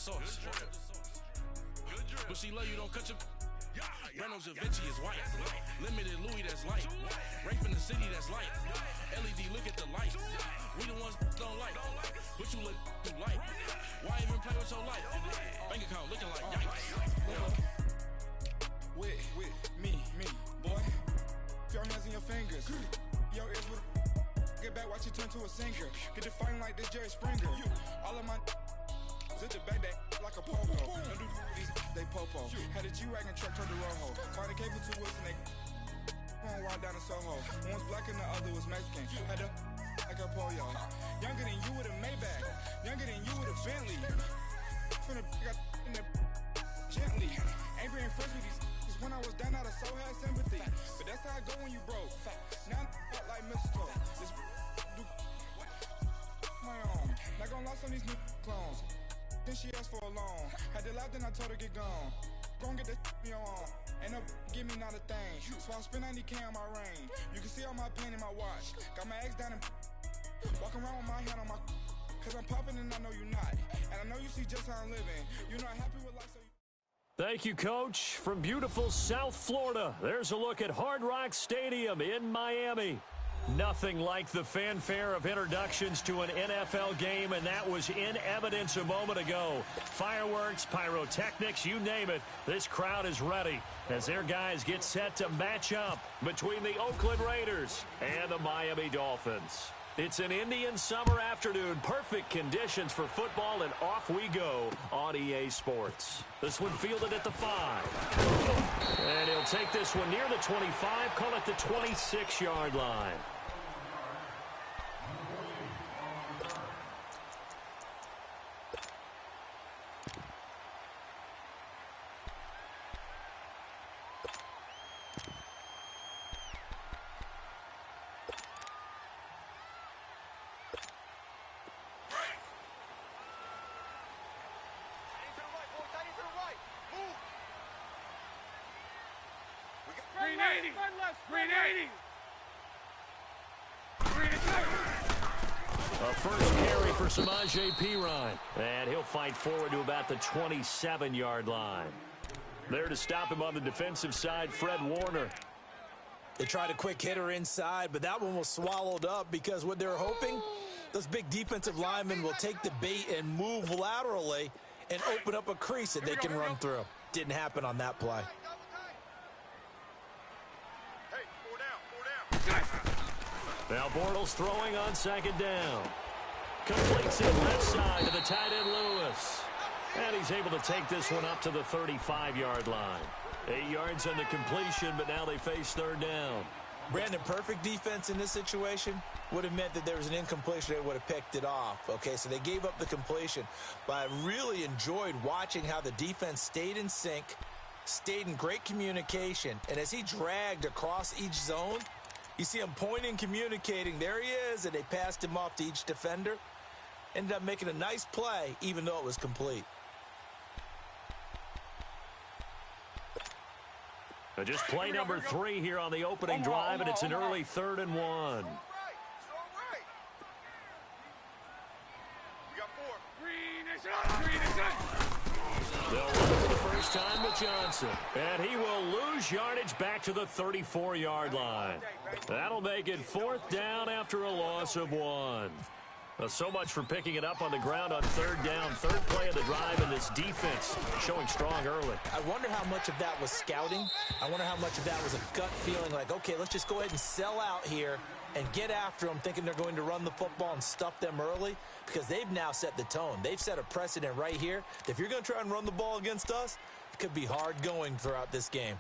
sauce. But she love you, don't cut your. Breno Da Vinci is white. Limited Louis, that's light. Rape in the city, that's light. LED, look at the light. We the ones don't like. But you look too light. Why even play with your life? Bank account looking like yikes. With me, boy. Your hands in your fingers. Your ears with. Get back, watch you turn to a singer. Get to fighting like this Jerry Springer. All of my. Zit the back that like a popo. Don't do these, they popo. Had a G-Wagon truck turned to Rojo. Find a cable 2 wheels and they going wild down in Soho. One was black and the other was Mexican. Had a like a pollo. Younger than you with a Maybach. Younger than you with a Bentley. From the got in the gently. Ain't been friends with these. Cause when I was down, I so had sympathy. But that's how I go when you broke. Now I'm like mistletoe. This do my own. Not gonna lost on these new clones. Then she asked for a loan. Had to laugh, then I told her get gone. Gon' get that me on. Ain't no give me not a thing. So I spend 90K on my ring. You can see all my pain in my watch. Got my ex down and walking around with my hand on my. Cause I'm popping and I know you not. And I know you see just how I'm living. You're not happy with life, so you. Thank you, Coach. From beautiful South Florida, there's a look at Hard Rock Stadium in Miami. Nothing like the fanfare of introductions to an NFL game, and that was in evidence a moment ago. Fireworks, pyrotechnics, you name it. This crowd is ready as their guys get set to match up between the Oakland Raiders and the Miami Dolphins. It's an Indian summer afternoon, perfect conditions for football, and off we go on EA Sports. This one fielded at the 5. And he'll take this one near the 25, call it the 26-yard line. A first carry for Samaje Perine, and he'll fight forward to about the 27-yard line. There to stop him on the defensive side, Fred Warner. They tried a quick hitter inside, but that one was swallowed up because what they're hoping, those big defensive linemen will take the bait and move laterally and open up a crease that they can run through. Didn't happen on that play. Now Bortles throwing on second down. Completes it left side to the tight end Lewis. And he's able to take this one up to the 35-yard line. 8 yards on the completion, but now they face third down. Brandon, perfect defense in this situation would have meant that there was an incompletion. They would have picked it off. Okay, so they gave up the completion. But I really enjoyed watching how the defense stayed in sync, stayed in great communication. And as he dragged across each zone, you see him pointing, communicating. There he is, and they passed him off to each defender. Ended up making a nice play, even though it was complete. Just play number 3 here on the opening drive, and it's an early 3rd and 1. They'll run for the first time with Johnson. And he will lose yardage back to the 34-yard line. That'll make it 4th down after a loss of 1. So much for picking it up on the ground on 3rd down. 3rd play of the drive, and this defense showing strong early. I wonder how much of that was scouting. I wonder how much of that was a gut feeling like, okay, let's just go ahead and sell out here and get after them, thinking they're going to run the football and stuff them early, because they've now set the tone. They've set a precedent right here. If you're going to try and run the ball against us, it could be hard going throughout this game.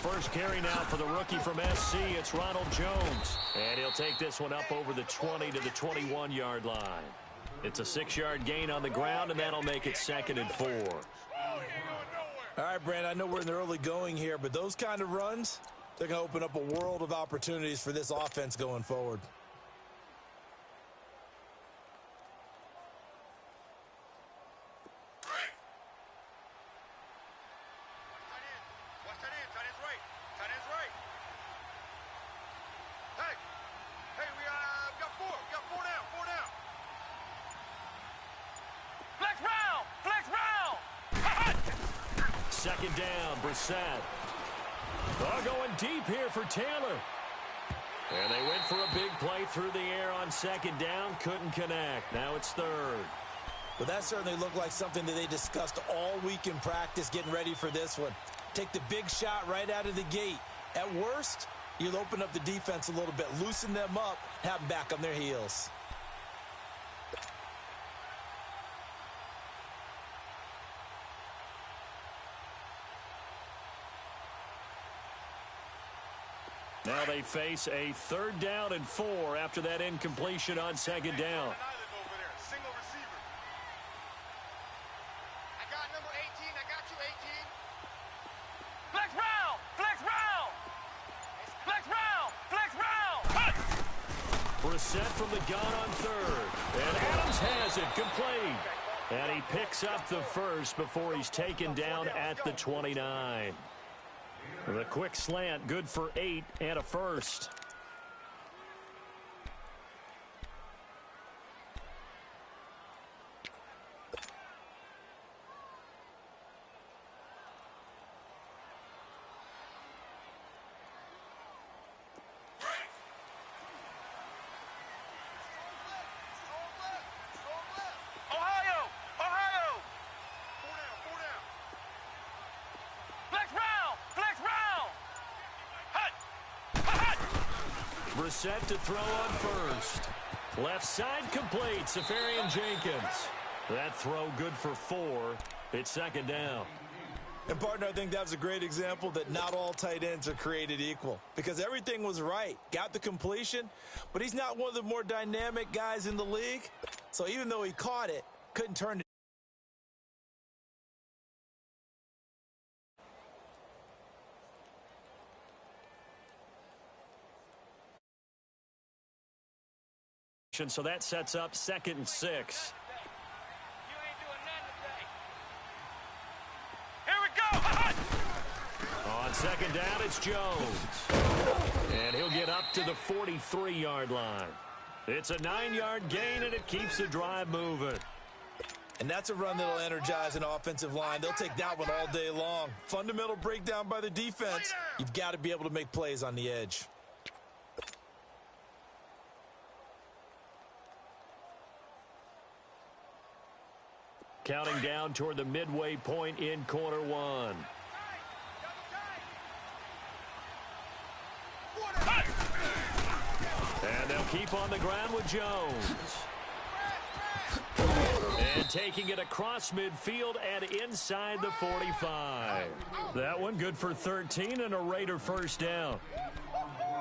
First carry now for the rookie from SC. It's Ronald Jones. And he'll take this one up over the 20 to the 21-yard line. It's a 6-yard gain on the ground, and that'll make it 2nd and 4. All right, Brandon, I know we're in the early going here, but those kind of runs, They're going to open up a world of opportunities for this offense going forward. Second down, Brissett. Oh, going deep here for Taylor. And they went for a big play through the air on second down. Couldn't connect. Now it's third. Well, that certainly looked like something that they discussed all week in practice getting ready for this one. Take the big shot right out of the gate. At worst, you'll open up the defense a little bit, loosen them up, have them back on their heels. Now they face a 3rd down and 4 after that incompletion on second down. Single receiver. I got number 18. I got you, 18. Flex round! Flex round! Flex round! Flex round! Brissett from the gun on 3rd. And Adams has it complete. And he picks up the first before he's taken down at the 29. The quick slant, good for 8 and a first. Brissett to throw on first. Left side complete, Safarian Jenkins. That throw good for 4. It's second down. And, partner, I think that was a great example that not all tight ends are created equal. Because everything was right. Got the completion, but he's not one of the more dynamic guys in the league. So even though he caught it, couldn't turn it. So that sets up 2nd and 6. Here we go! On second down, it's Jones. And he'll get up to the 43-yard line. It's a 9-yard gain, and it keeps the drive moving. And that's a run that'll energize an offensive line. They'll take that one all day long. Fundamental breakdown by the defense. You've got to be able to make plays on the edge. Counting down toward the midway point in quarter 1. And they'll keep on the ground with Jones. And taking it across midfield and inside the 45. That one good for 13 and a Raider first down.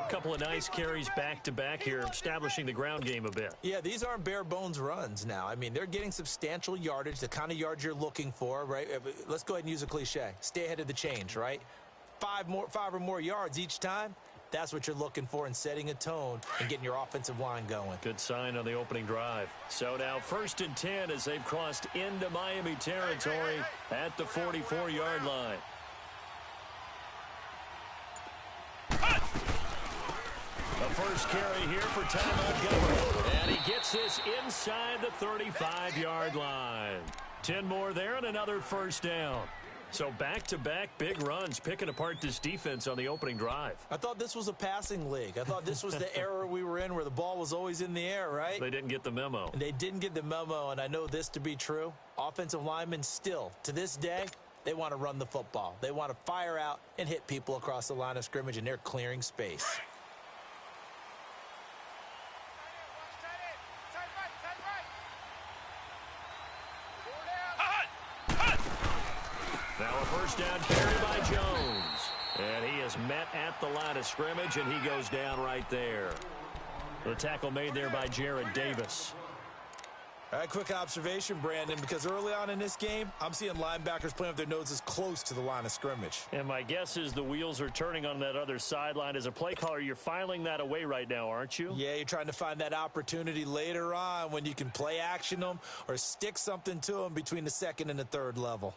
Couple of nice carries back-to-back here, establishing the ground game a bit. Yeah, these aren't bare-bones runs now. I mean, they're getting substantial yardage, the kind of yards you're looking for, right? Let's go ahead and use a cliche. Stay ahead of the change, right? 5 or more yards each time. That's what you're looking for in setting a tone and getting your offensive line going. Good sign on the opening drive. So now 1st and 10 as they've crossed into Miami territory at the 44-yard line. The first carry here for Ty Montgomery. And he gets this inside the 35-yard line. 10 more there and another first down. So back-to-back big runs, picking apart this defense on the opening drive. I thought this was a passing league. I thought this was the era we were in where the ball was always in the air, right? They didn't get the memo. And they didn't get the memo, and I know this to be true. Offensive linemen still, to this day, they want to run the football. They want to fire out and hit people across the line of scrimmage, and they're clearing space. Now a first down carry by Jones. And he is met at the line of scrimmage, and he goes down right there. The tackle made there by Jared Davis. All right, quick observation, Brandon, because early on in this game, I'm seeing linebackers playing with their noses close to the line of scrimmage. And my guess is the wheels are turning on that other sideline. As a play caller, you're filing that away right now, aren't you? Yeah, you're trying to find that opportunity later on when you can play action them or stick something to them between the second and the third level.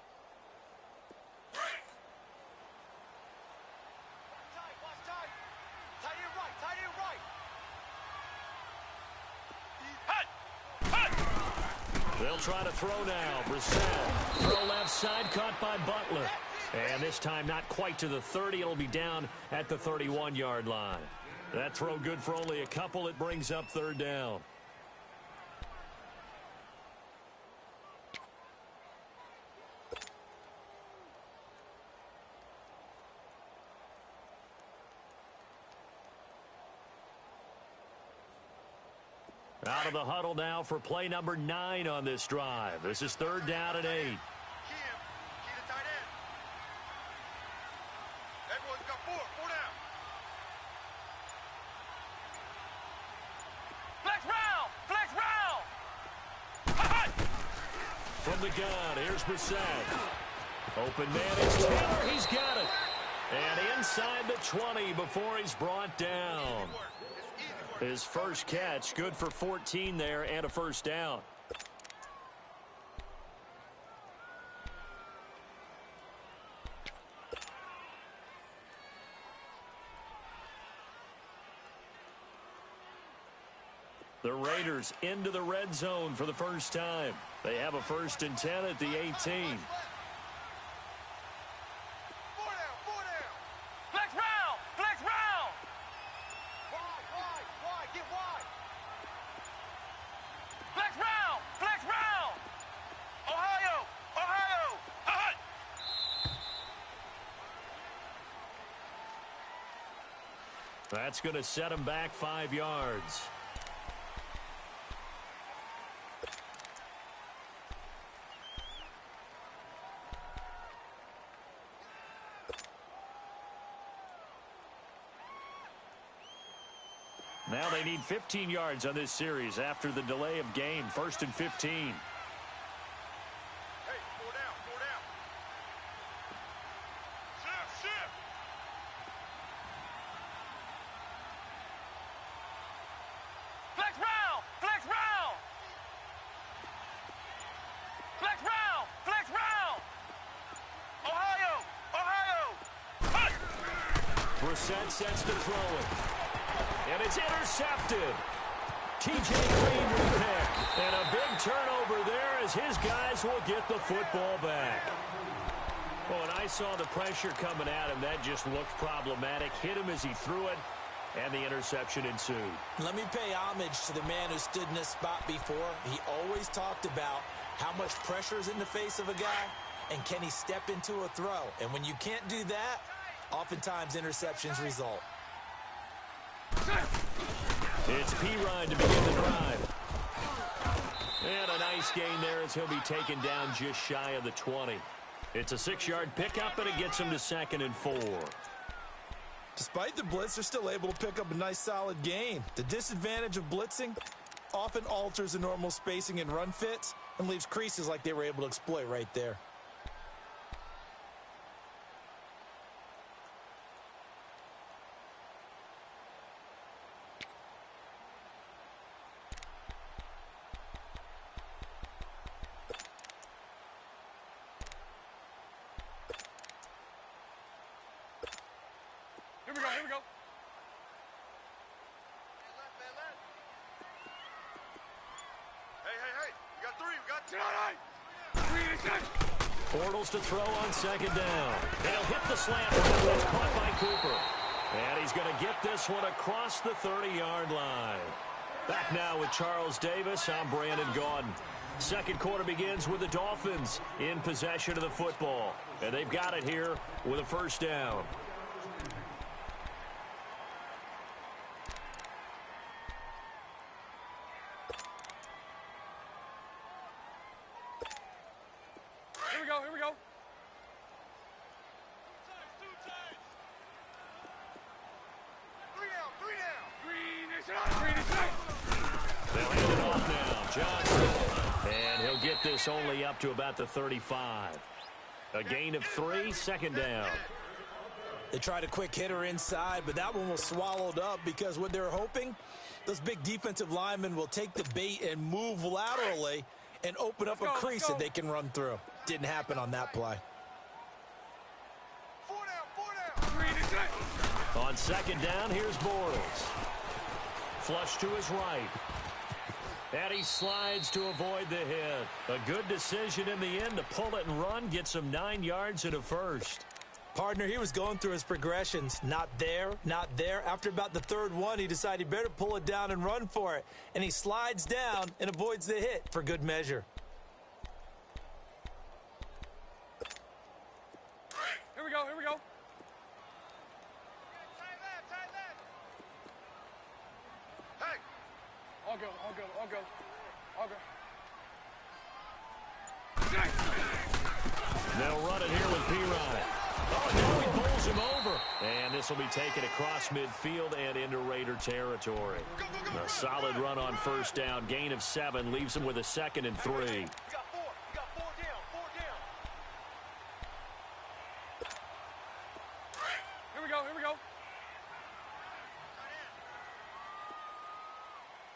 They'll try to throw now. Brissett. Throw left side, caught by Butler. And this time not quite to the 30. It'll be down at the 31-yard line. That throw good for only a couple. It brings up third down. Out of the huddle now for play number 9 on this drive. This is third down and 8. Key the tight end. Everyone's got four down. Flex round. From the gun, here's Brissett. Open man is Taylor. He's got it. And inside the 20 before he's brought down. His first catch, good for 14 there and a first down. The Raiders into the red zone for the first time. They have a 1st and 10 at the 18. Four down. Flex round. Wide. Get wide. Flex round. Ohio. That's going to set him back 5 yards. Now they need 15 yards on this series after the delay of game. 1st and 15. Hey, four down. Shift. Flex round. Ohio. Brissett sets to throw it. And it's intercepted. T.J. Green with the pick. And a big turnover there as his guys will get the football back. Oh, and I saw the pressure coming at him. That just looked problematic. Hit him as he threw it, and the interception ensued. Let me pay homage to the man who stood in this spot before. He always talked about how much pressure is in the face of a guy, and can he step into a throw. And when you can't do that, oftentimes interceptions result. It's P-Ryan to begin the drive. And a nice gain there as he'll be taken down just shy of the 20. It's a 6-yard pickup, and it gets him to 2nd and 4. Despite the blitz, they're still able to pick up a nice, solid gain. The disadvantage of blitzing often alters the normal spacing and run fits and leaves creases like they were able to exploit right there. Here we go. Hey. We got 3. Bortles to throw on 2nd down. He'll hit the slant. That's caught by Cooper. And he's going to get this one across the 30-yard line. Back now with Charles Davis. I'm Brandon Gaudin. Second quarter begins with the Dolphins in possession of the football. And they've got it here with a first down. Here we go. Three down. Green is out. They'll hand it off now. Johnson He'll get this only up to about the 35. A gain of 3, second down. They tried a quick hitter inside, but that one was swallowed up because what they're hoping, those big defensive linemen will take the bait and move laterally and open up a crease that they can run through. Didn't happen on that play. 4 down. On second down, here's Bortles. Flush to his right. And he slides to avoid the hit. A good decision in the end to pull it and run, get some 9 yards and a first. Partner, he was going through his progressions. Not there, not there. After about the third one, he decided he better pull it down and run for it. And he slides down and avoids the hit for good measure. Here we go, here we go. Tight left. Hey! All go. They'll run it here with P-Ryan. Oh, now he pulls him over. And this will be taken across midfield and into Raider territory. A solid run on first down. Gain of 7 leaves him with a 2nd and 3. You got 4 down. Here we go.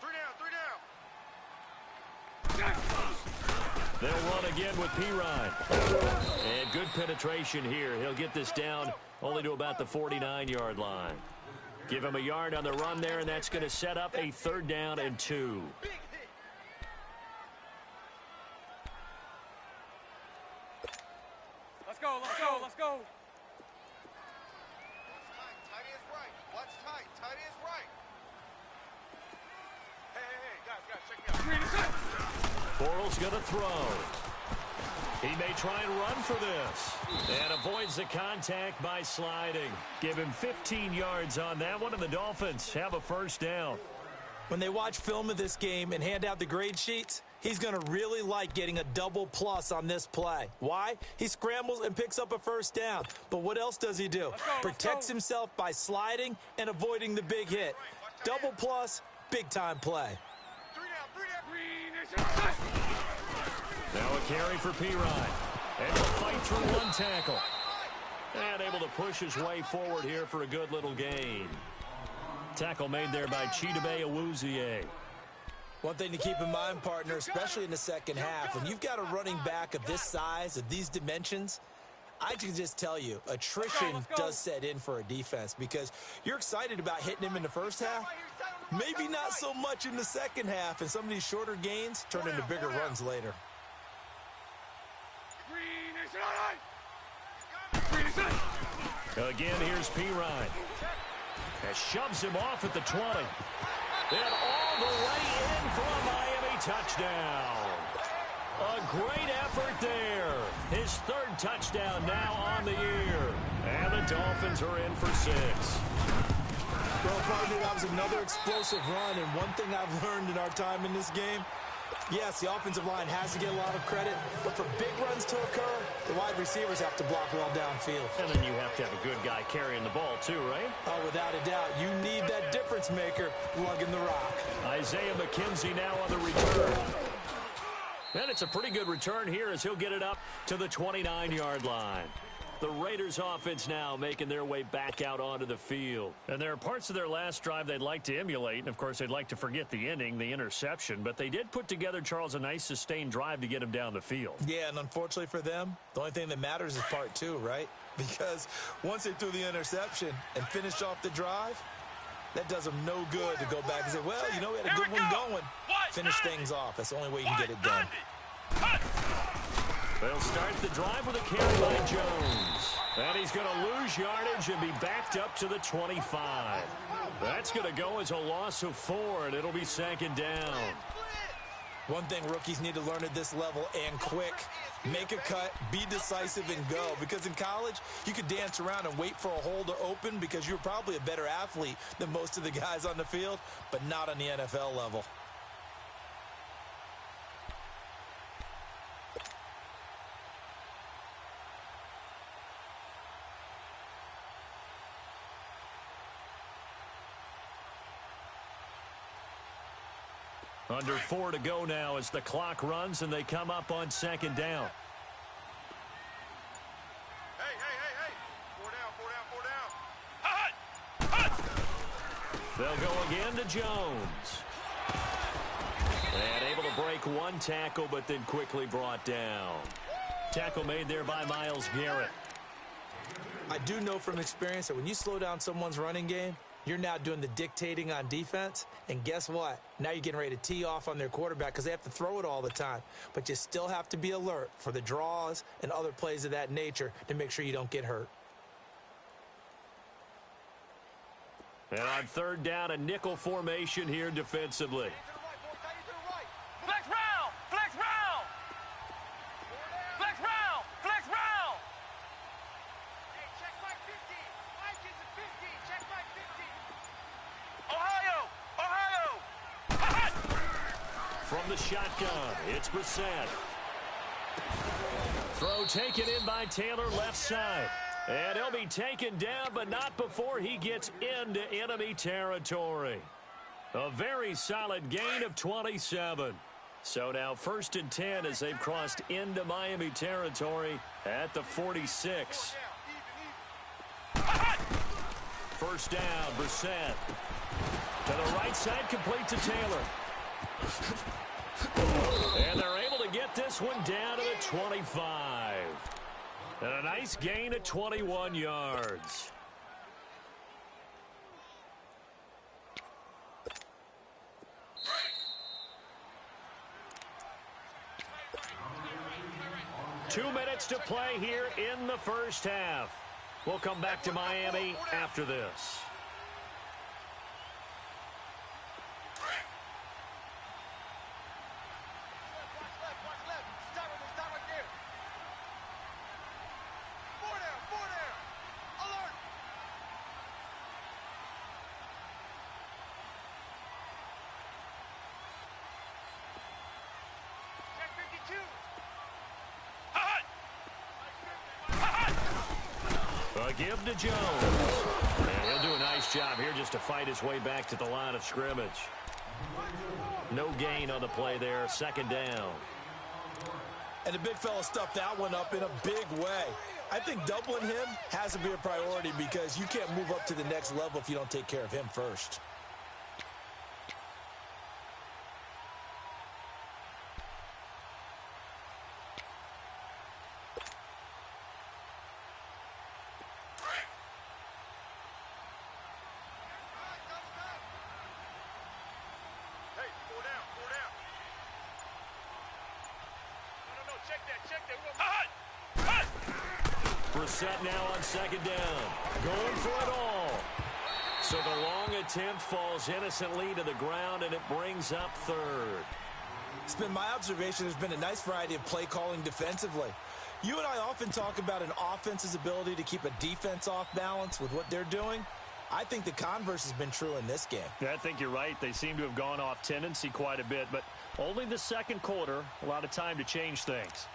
3 down. They'll run again with P-Ryan. And good penetration here. He'll get this down only to about the 49-yard line. Give him a yard on the run there, and that's going to set up a 3rd down and 2. Let's go. Tight is right. What's tight? Tight is right. Hey, guys, check me out. Bortles going to throw. He may try and run for this. And avoids the contact by sliding. Give him 15 yards on that one, and the Dolphins have a first down. When they watch film of this game and hand out the grade sheets, he's going to really like getting a double plus on this play. Why? He scrambles and picks up a first down. But what else does he do? Protects himself by sliding and avoiding the big hit. Double plus, big-time play. 3 down. Now a carry for P-Ryan. And to fight through one tackle. And able to push his way forward here for a good little gain. Tackle made there by Chidobe Awuzie. One thing to keep in mind, partner, especially in the second half, when you've got a running back of this size, of these dimensions, I can just tell you, attrition does set in for a defense because you're excited about hitting him in the first half. Maybe not so much in the second half, and some of these shorter gains turn into bigger runs later. Again, here's P-Ryan. And shoves him off at the 20. And all the way in for a Miami touchdown. A great effort there. His 3rd touchdown now on the year. And the Dolphins are in for 6. Well, partner, that was another explosive run, and one thing I've learned in our time in this game, yes, the offensive line has to get a lot of credit, but for big runs to occur, the wide receivers have to block well downfield. And then you have to have a good guy carrying the ball too, right? Oh, without a doubt. You need that difference maker lugging the rock. Isaiah McKenzie now on the return. And it's a pretty good return here as he'll get it up to the 29-yard line. The Raiders offense now making their way back out onto the field. And there are parts of their last drive they'd like to emulate. And, of course, they'd like to forget the ending, the interception. But they did put together, Charles, a nice sustained drive to get him down the field. Yeah, and unfortunately for them, the only thing that matters is part 2, right? Because once they threw the interception and finished off the drive, that does them no good to go back and say, well, you know, we had a good one going. Finish things off. That's the only way you can get it done. They'll start the drive with a carry by Jones. And he's going to lose yardage and be backed up to the 25. That's going to go as a loss of 4, and it'll be 2nd down. One thing rookies need to learn at this level, and quick, make a cut, be decisive, and go. Because in college, you could dance around and wait for a hole to open because you're probably a better athlete than most of the guys on the field, but not on the NFL level. Under 4 to go now as the clock runs and they come up on second down. Hey, hey, hey, hey. 4 down, 4 down, 4 down. Hut! They'll go again to Jones. And able to break one tackle, but then quickly brought down. Tackle made there by Myles Garrett. I do know from experience that when you slow down someone's running game, you're now doing the dictating on defense. And guess what? Now you're getting ready to tee off on their quarterback because they have to throw it all the time. But you still have to be alert for the draws and other plays of that nature to make sure you don't get hurt. And on third down, a nickel formation here defensively. Flex round! Flex round! Flex round! Flex round! Hey, check my 50. Mike is a 50. Check my 50. Ohio! Ohio! Hut! From the shotgun, it's Brissett. Throw taken in by Taylor left side. And he'll be taken down, but not before he gets into enemy territory. A very solid gain of 27. So now 1st and 10 as they've crossed into Miami territory at the 46. First down, Brissett. To the right side, complete to Taylor. And they're able to get this one down to the 25. And a nice gain of 21 yards. Two minutes to play here in the first half. We'll come back to Miami after this. Watch left. Stop right there. 4 down, 4 down. Alert. Check 52. Hut! A give to Jones. And he'll do a nice job here just to fight his way back to the line of scrimmage. No gain on the play there. Second down. And the big fella stuffed that one up in a big way. I think doubling him has to be a priority because you can't move up to the next level if you don't take care of him first. Hey, 4 down, 4 down. No, check that. Hut! Hut! Brissett now on second down. Going for it all. So the long attempt falls innocently to the ground, and it brings up third. It's been my observation there's been a nice variety of play calling defensively. You and I often talk about an offense's ability to keep a defense off balance with what they're doing. I think the converse has been true in this game. Yeah, I think you're right. They seem to have gone off tendency quite a bit, but only the second quarter, a lot of time to change things.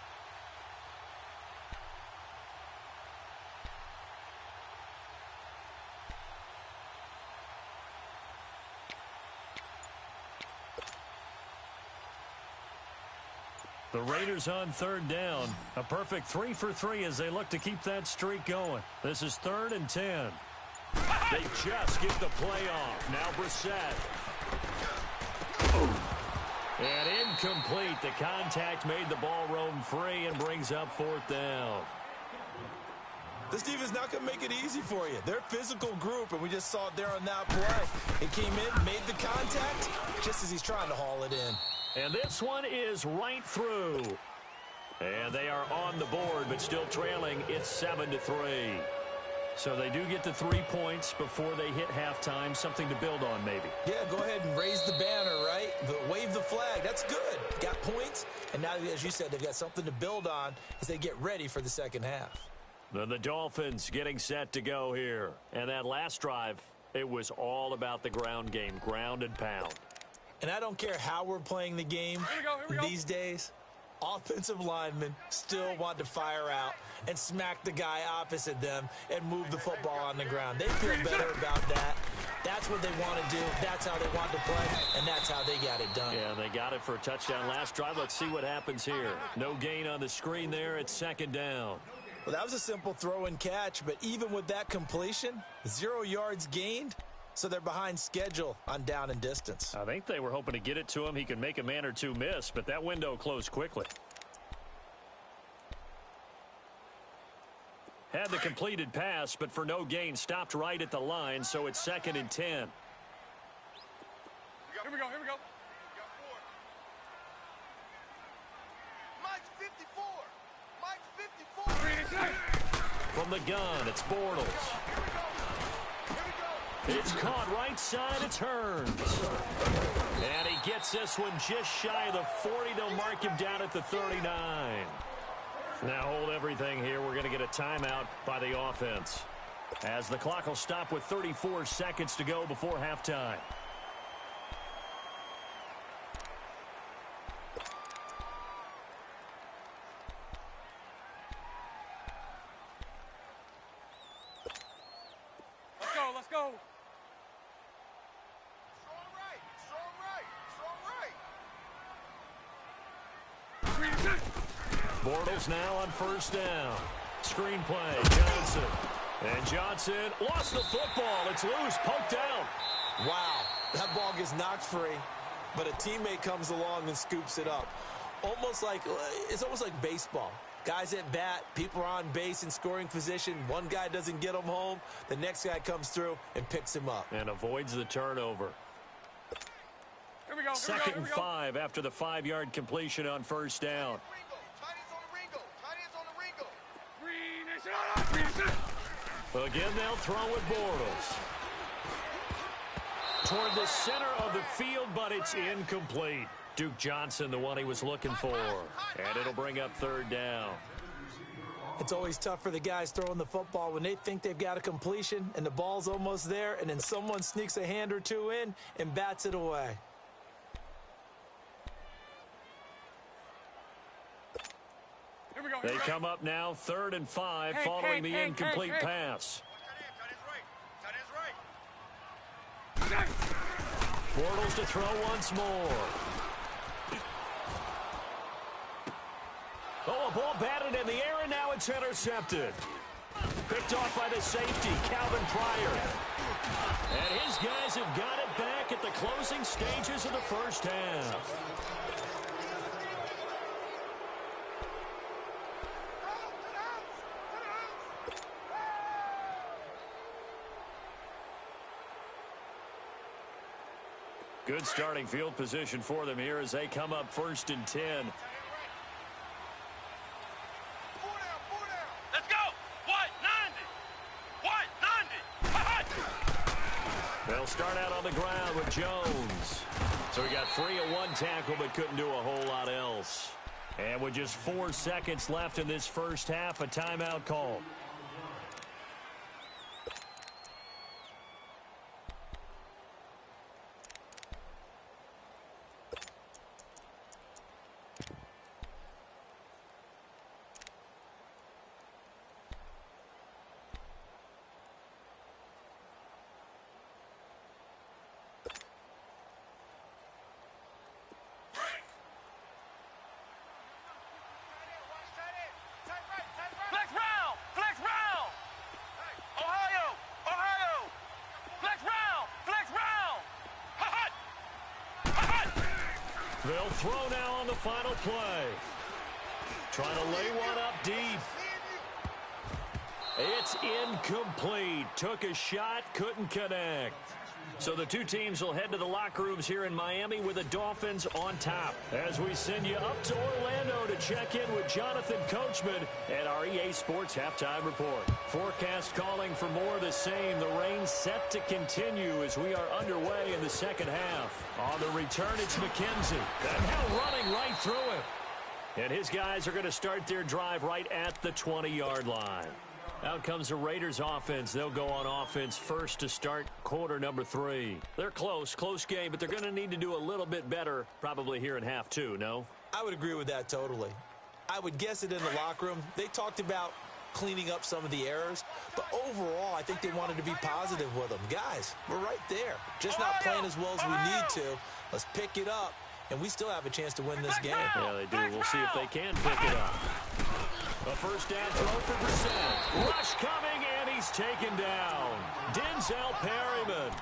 The Raiders on third down. A perfect 3 for 3 as they look to keep that streak going. This is 3rd and 10. They just get the play off. Now Brissett. And incomplete. The contact made the ball roam free and brings up 4th down. This defense is not going to make it easy for you. They're a physical group, and we just saw it there on that play. It came in, made the contact, just as he's trying to haul it in. And this one is right through. And they are on the board, but still trailing. It's 7-3. So they do get the 3 points before they hit halftime. Something to build on, maybe. Yeah, go ahead and raise the banner, right? Wave the flag. That's good. Got points, and now, as you said, they've got something to build on as they get ready for the second half. Then the Dolphins getting set to go here. And that last drive, it was all about the ground game, ground and pound. And I don't care how we're playing the game these days, offensive linemen still want to fire out and smack the guy opposite them and move the football on the ground. They feel better about that That's what they want to do. That's how they want to play, and that's how they got it done. Yeah, they got it for a touchdown last drive. Let's see what happens here. No gain on the screen there. It's second down. Well, that was a simple throw and catch, but even with that completion, 0 yards gained, so they're behind schedule on down and distance. I think they were hoping to get it to him. He could make a man or two miss, but that window closed quickly. Had the completed pass, but for no gain, stopped right at the line, so it's 2nd and 10. Here we go. Got 4. Mike's 54. Mike's 54. From the gun, it's Bortles. It's caught right side, it's Hearns. And he gets this one just shy of the 40. They'll mark him down at the 39. Now hold everything here. We're going to get a timeout by the offense, as the clock will stop with 34 seconds to go before halftime. Let's go. Strong right. Bortles now on first down. Screen play, Johnson. And Johnson lost the football. It's loose, poked out. Wow, that ball gets knocked free, but a teammate comes along and scoops it up. It's almost like baseball. Guys at bat, people are on base in scoring position. One guy doesn't get him home. The next guy comes through and picks him up. And avoids the turnover. Here we go. 2nd and 5 after the 5-yard completion on first down. Again, they'll throw with Bortles. Toward the center of the field, but it's incomplete. Duke Johnson, the one he was looking for. And it'll bring up 3rd down. It's always tough for the guys throwing the football when they think they've got a completion and the ball's almost there, and then someone sneaks a hand or two in and bats it away. They come up now, 3rd and 5, following the incomplete pass. Bortles to throw once more. Oh, a ball batted in the air, and now it's intercepted. Picked off by the safety, Calvin Pryor. And his guys have got it back at the closing stages of the first half. Good starting field position for them here as they come up 1st and 10. Let's go. What? 90. They'll start out on the ground with Jones. So he got free of one tackle but couldn't do a whole lot else. And with just 4 seconds left in this first half, a timeout call. They'll throw now on the final play. Trying to lay one up deep. It's incomplete. Took a shot, couldn't connect. So the two teams will head to the locker rooms here in Miami with the Dolphins on top. As we send you up to Orlando to check in with Jonathan Coachman at our EA Sports Halftime Report. Forecast calling for more of the same. The rain set to continue as we are underway in the second half. On the return, it's McKenzie. And now running right through him. And his guys are going to start their drive right at the 20-yard line. Out comes the Raiders offense. They'll go on offense first to start quarter number 3. They're close game, but they're going to need to do a little bit better probably here in half 2, no? I would agree with that totally. I would guess it in the locker room. They talked about cleaning up some of the errors. But overall, I think they wanted to be positive with them. Guys, we're right there. Just not playing as well as we need to. Let's pick it up, and we still have a chance to win this game. Yeah, they do. We'll see if they can pick it up. A first down throw for Brissett. Rush coming, and he's taken down. Denzel Perryman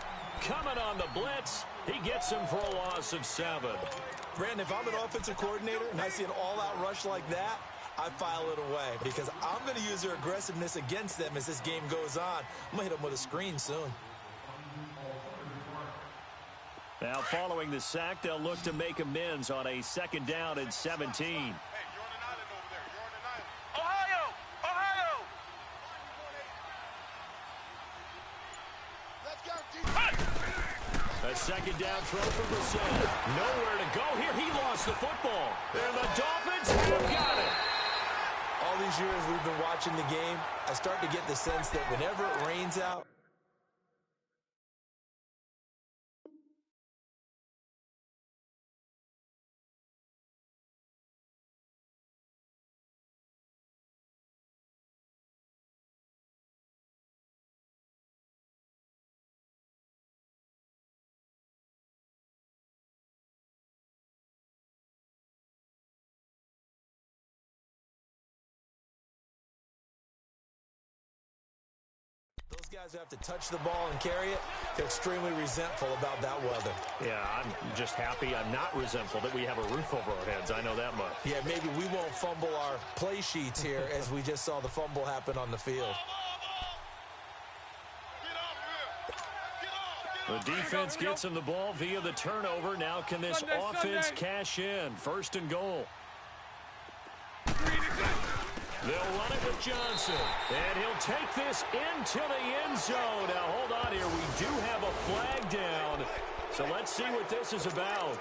coming on the blitz. He gets him for a loss of 7. Brandon, if I'm an offensive coordinator and I see an all-out rush like that, I file it away because I'm going to use their aggressiveness against them as this game goes on. I'm going to hit them with a screen soon. Now, following the sack, they'll look to make amends on a second down and 17. A second down throw for Brissett. Nowhere to go here. He lost the football. And the Dolphins have got it. All these years we've been watching the game, I start to get the sense that whenever it rains out, those guys who have to touch the ball and carry it, they're extremely resentful about that weather. Yeah, I'm just happy I'm not resentful that we have a roof over our heads. I know that much. Yeah, maybe we won't fumble our play sheets here as we just saw the fumble happen on the field. The defense gets him the ball via the turnover. Now can this offense cash in? First and goal. They'll run it with Johnson, and he'll take this into the end zone. Now, hold on here. We do have a flag down, so let's see what this is about.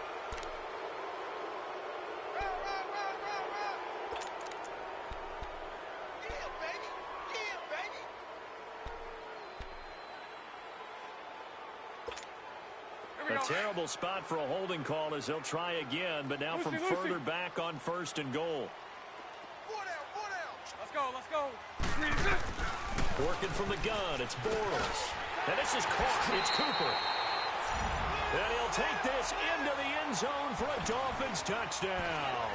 A terrible spot for a holding call as they'll try again, but now from further back on first and goal. Let's go. Working from the gun, it's Bortles. And this is caught. It's Cooper. And he'll take this into the end zone for a Dolphins touchdown.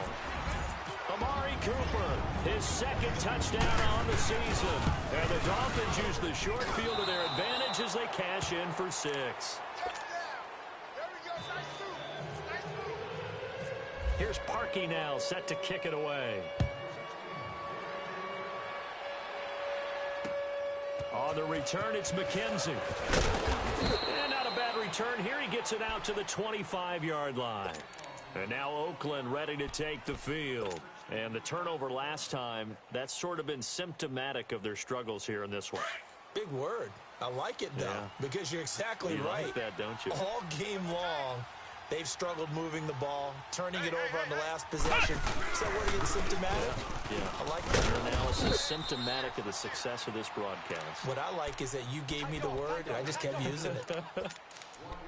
Amari Cooper, his second touchdown on the season. And the Dolphins use the short field to their advantage as they cash in for 6. Here's Parkey now, set to kick it away. On the return, it's McKenzie. And not a bad return here. He gets it out to the 25-yard line. And now Oakland ready to take the field. And the turnover last time, that's sort of been symptomatic of their struggles here in this one. Big word. I like it, though, because you're exactly right. You like that, don't you? All game long, they've struggled moving the ball, turning it over on the last possession. So what are you, symptomatic? Yeah. I like that. Your analysis symptomatic of the success of this broadcast. What I like is that you gave me the word, and I just kept using it.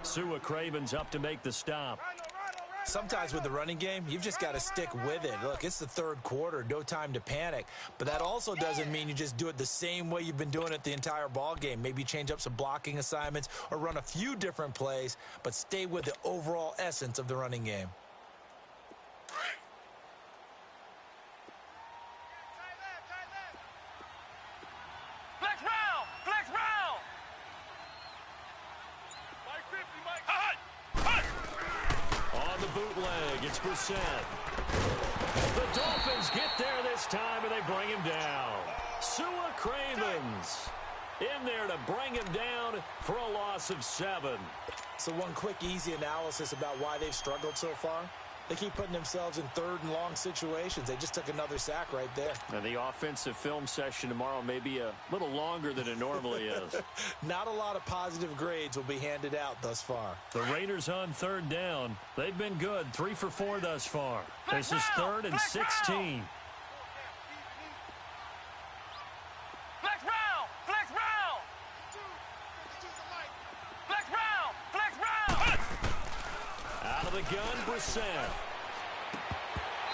Sua Craven's up to make the stop. Sometimes with the running game, you've just got to stick with it. Look, it's the third quarter, no time to panic. But that also doesn't mean you just do it the same way you've been doing it the entire ball game. Maybe change up some blocking assignments or run a few different plays, but stay with the overall essence of the running game. Flex round! Flex round! Mike 50, Mike. Hut! On the bootleg, it's Brissett. The Dolphins get there this time, and they bring him down. Sua Cravens in there to bring him down for a loss of 7. So one quick, easy analysis about why they've struggled so far. They keep putting themselves in third and long situations. They just took another sack right there. And the offensive film session tomorrow may be a little longer than it normally is. Not a lot of positive grades will be handed out thus far. The Raiders on third down. They've been good, 3 for 4 thus far. This is 3rd and 16. Flex round! Flex round! Flex round! Flex round! Out of the gun, Brissett.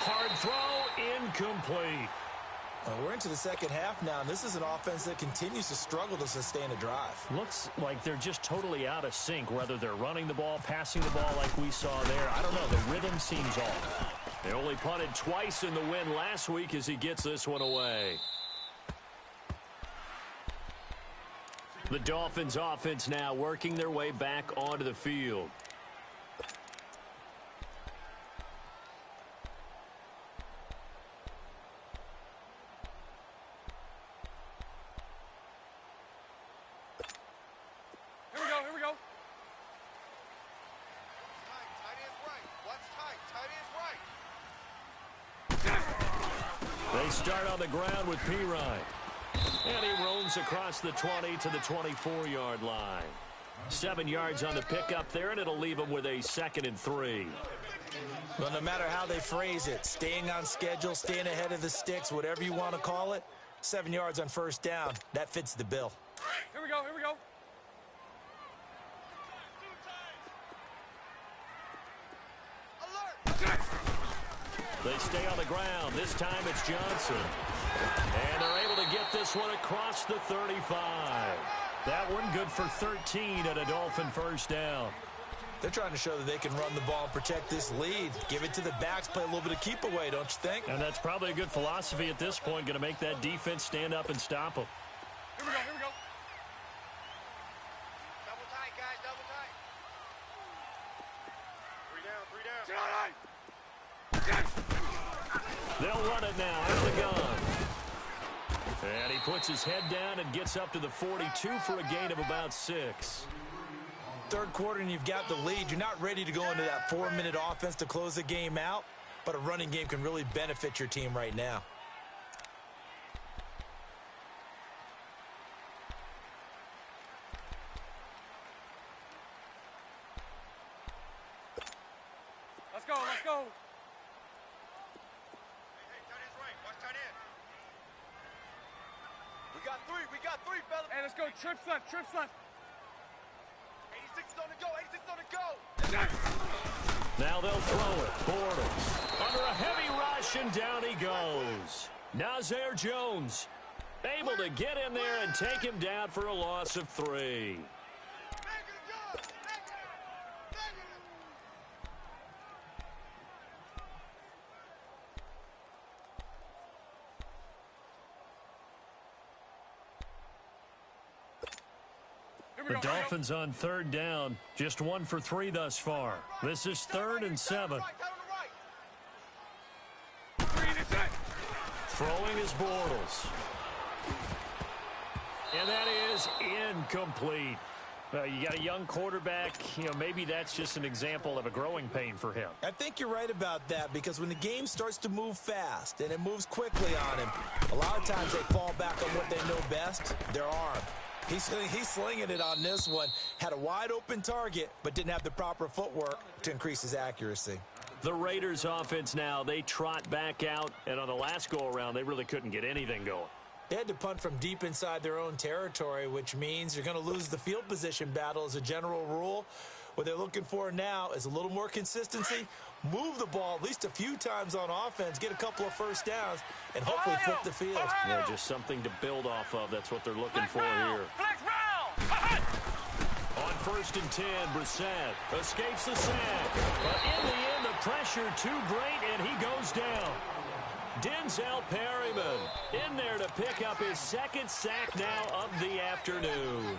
Hard throw, incomplete. We're into the second half now, and this is an offense that continues to struggle to sustain a drive. Looks like they're just totally out of sync, whether they're running the ball, passing the ball like we saw there. I don't know. The rhythm seems off. They only punted twice in the win last week as he gets this one away. The Dolphins offense now working their way back onto the field. Here we go. Tight end's right. What's tight? Tight end's right. They start on the ground with Pirine. And he roams across the 20 to the 24-yard line. 7 yards on the pickup there, and it'll leave him with a 2nd and 3. Well, no matter how they phrase it, staying on schedule, staying ahead of the sticks, whatever you want to call it, 7 yards on first down, that fits the bill. Here we go. They stay on the ground. This time it's Johnson. And they're able to get this one across the 35. That one good for 13 and a Dolphin first down. They're trying to show that they can run the ball and protect this lead. Give it to the backs, play a little bit of keep away, don't you think? And that's probably a good philosophy at this point, going to make that defense stand up and stop them. Here we go. Double tight, guys, double tight. 3 down. They'll run it now out of the gun. And he puts his head down and gets up to the 42 for a gain of about 6. Third quarter and you've got the lead. You're not ready to go into that 4-minute offense to close the game out, but a running game can really benefit your team right now. Let's go. Hey, tight end's right. Watch tight end. We got three, fellas. Hey, let's go. Trips left. 86 is on the go. Now they'll throw it. Bortles under a heavy rush, and down he goes. Nazir Jones able to get in there and take him down for a loss of 3. The Dolphins on 3rd down, just 1 for 3 thus far. This is 3rd and 7. Throwing is Bortles. And that is incomplete. You got a young quarterback. Maybe that's just an example of a growing pain for him. I think you're right about that, because when the game starts to move fast and it moves quickly on him, a lot of times they fall back on what they know best, their arm. He's slinging it on this one. Had a wide open target, but didn't have the proper footwork to increase his accuracy. The Raiders offense now, they trot back out, and on the last go-around, they really couldn't get anything going. They had to punt from deep inside their own territory, which means you're going to lose the field position battle as a general rule. What they're looking for now is a little more consistency, move the ball at least a few times on offense, get a couple of first downs, and hopefully flip the field. Yeah, just something to build off of. That's what they're looking for here. Flex round! On 1st and 10, Brissett escapes the sack. But in the end, the pressure too great, and he goes down. Denzel Perryman in there to pick up his 2nd sack now of the afternoon.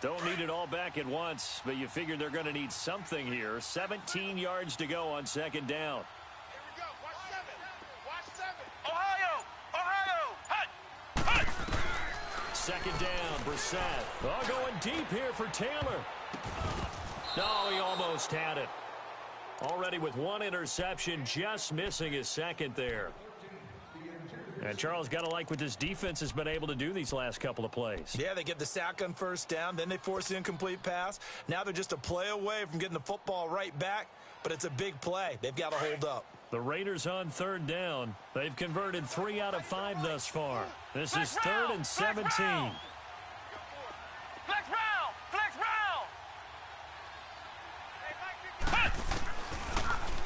Don't need it all back at once, but you figure they're going to need something here. 17 yards to go on 2nd down. Here we go. Watch 7. Ohio! Hut! 2nd down, Brissett. Oh, going deep here for Taylor. No, he almost had it. Already with 1 interception, just missing his 2nd there. And Charles, got to like what this defense has been able to do these last couple of plays. Yeah, they get the sack on first down, then they force the incomplete pass. Now they're just a play away from getting the football right back, but it's a big play. They've got to hold up. The Raiders on third down. They've converted 3 out of 5 thus far. This is 3rd and 17. Flex round! Flex round!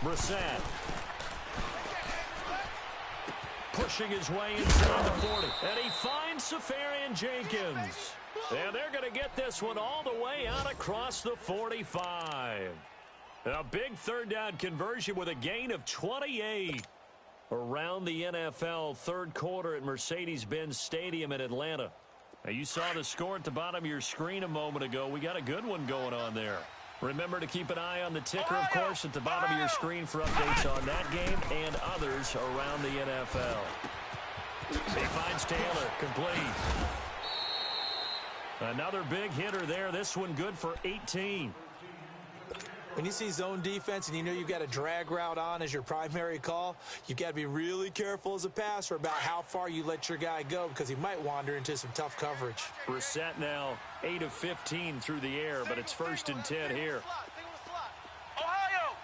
Brissett pushing his way inside the 40. And he finds Safarian Jenkins. And they're going to get this one all the way out across the 45. A big third down conversion with a gain of 28. Around the NFL third quarter at Mercedes-Benz Stadium in Atlanta. Now, you saw the score at the bottom of your screen a moment ago. We got a good one going on there. Remember to keep an eye on the ticker, of course, at the bottom of your screen for updates on that game and others around the NFL. He finds Taylor, complete. Another big hitter there. This one good for 18. When you see zone defense and you know you've got a drag route on as your primary call, you've got to be really careful as a passer about how far you let your guy go because he might wander into some tough coverage. Brissett now 8 of 15 through the air, but it's 1st and 10 here. Ohio!